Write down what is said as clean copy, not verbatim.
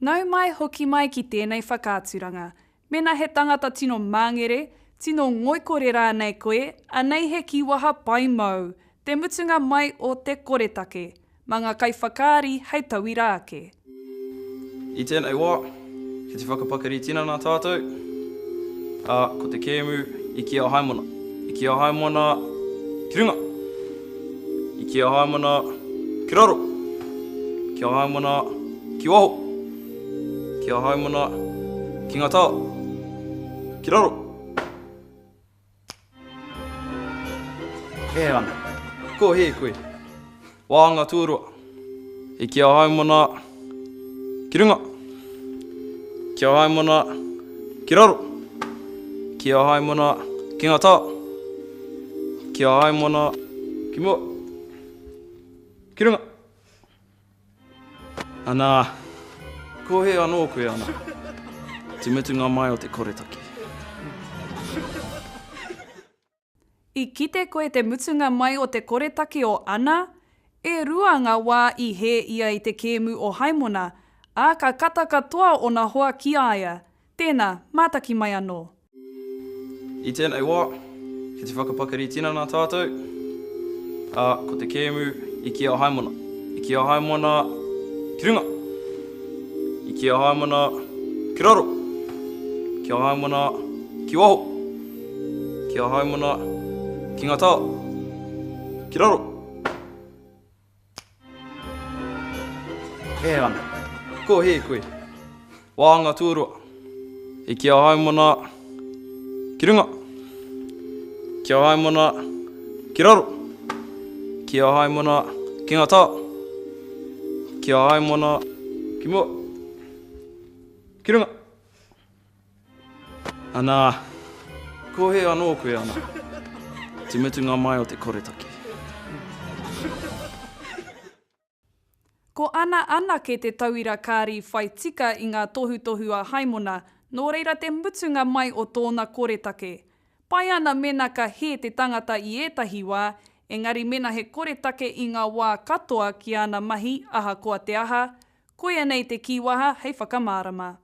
Nau mai hoki mai ki tēnei whakāturanga. Mena he tangata tino māngere, tino ngoikore rānei koe, anei he kiwaha pai mau, te mutunga mai o te koretake, ma ngā kai whakaari hei tauira ake. I tēnei wā, ki te whakapakari tina nā tātou, ko te kēmu i ki ao haimona. I ki ao haimona ki runga. I ki ao haimona ki raro. Ki ao haimona ki waho. Ki ao haimona ki ngā tā. Ki raro. He ana. Ko he koe. Wāanga tūrua. I ki ao haimona ki runga. Ki ao haimona ki raro. Ki ao haimona ki ngā tā. Ki ao haimona ki mua. Ki runga. Anā, ko he anō koe ana. Te mutunga mai o te koretake. I kite koe te mutunga mai o te koretake o ana, e rua ngā wā i he ia i te kēmu o haimona, ā ka kata katoa o nā hoa ki aia. Tēnā, mātaki mai anō. I tēnei wā, ki te whakapakari tina nā tātou, ko te kēmu i ki ao haimona. I ki ao haimona ki runga. I ki ao haimona ki raro. Ki ao haimona ki waho. Ki ao haimona ki ngā tā. Ki raro. He ana. Ko he koe. Wāanga tūrua. I ki ao haimona ki runga. Ki ao haimona ki raro. Ki ao haimona ki ngā tā. Ki ao haimona ki mua. Ki runga. Anā, ko he anō koe ana. Te mutunga mai o te koretake. Ko ana ke te tauira kāri whai tika i ngā tohutohu a haimona, nō reira te mutunga mai o tōna koretake. Pai ana mena ka he te tangata i ētahi wā, engari mena he koretake i ngā wā katoa ki ana mahi aha koa te aha, koia nei te kiwaha hei whakamārama.